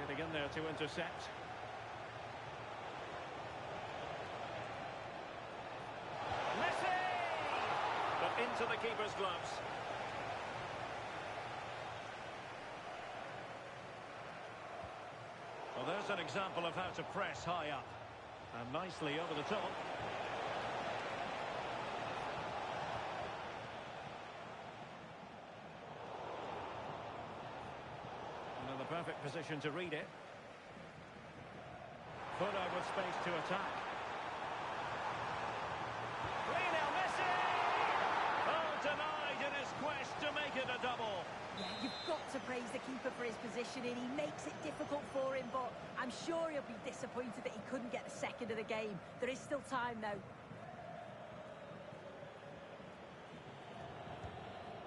[SPEAKER 1] getting in there to intercept. Into the keeper's gloves. Well, there's an example of how to press high up. And nicely over the top. And in the perfect position to read it. Fuller with space to attack. Quest to make it a double.
[SPEAKER 6] Yeah, you've got to praise the keeper for his positioning. He makes it difficult for him, but I'm sure he'll be disappointed that he couldn't get the second of the game. There is still time, though.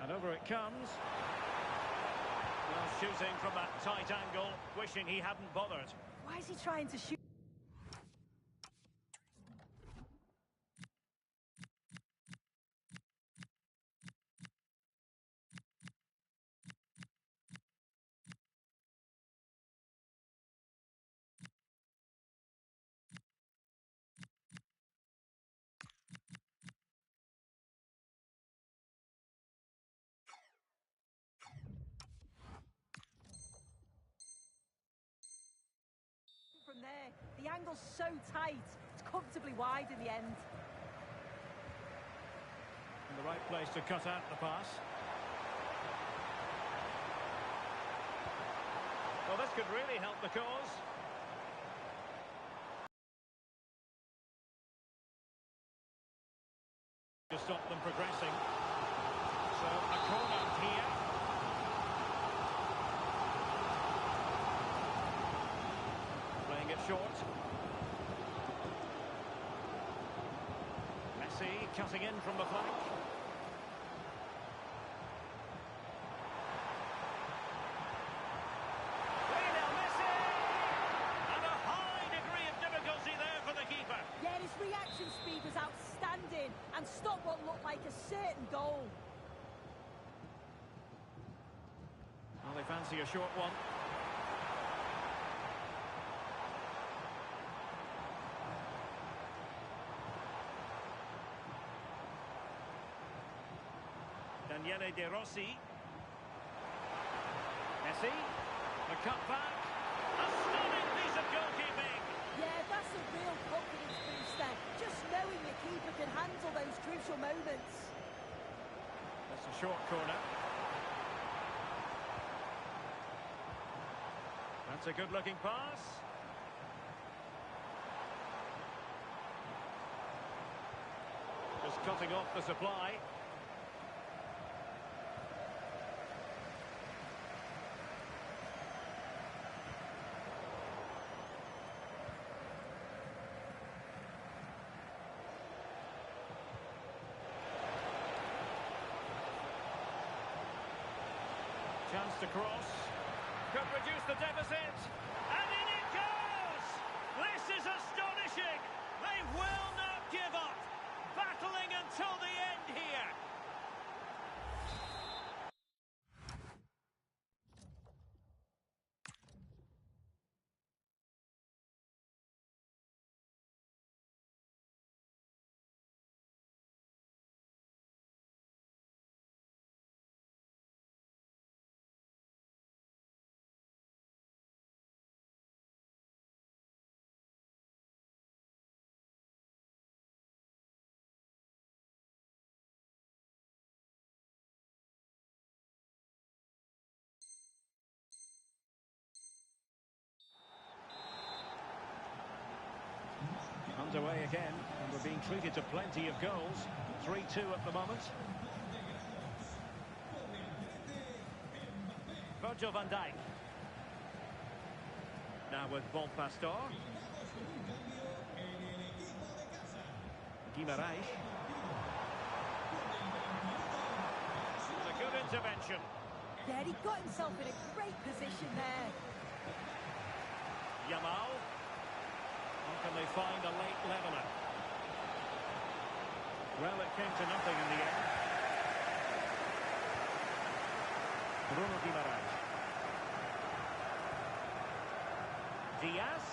[SPEAKER 1] And over it comes. Well, shooting from that tight angle, wishing he hadn't bothered.
[SPEAKER 6] Why is he trying to shoot? From there, the angle's so tight, it's comfortably wide in the end.
[SPEAKER 1] In the right place to cut out the pass. Well, this could really help the cause. To stop them progressing. So, a corner here. Playing it short. Messi cutting in from the flank. Lionel Messi! And a high degree of difficulty there.
[SPEAKER 6] certain goal.
[SPEAKER 1] Well, they fancy a short one. Daniele De Rossi. Messi. The cut back. A stunning piece of goalkeeping.
[SPEAKER 6] Yeah, that's a real confidence booster. Just knowing the keeper can handle those crucial moments.
[SPEAKER 1] That's a short corner. That's a good-looking pass. Just cutting off the supply. Chance to cross. Could reduce the deficit. And in it goes! This is astonishing! They will not give up! Battling until the end here! Underway again, and we're being treated to plenty of goals. 3-2 at the moment. Virgil van Dijk. Now with Bon Pastor. Guimaraes. A good intervention.
[SPEAKER 6] Yeah, he got himself in a great position there.
[SPEAKER 1] Yamal. How can they find a late leveller? Well, it came to nothing in the end. Bruno Guimaraes. Diaz.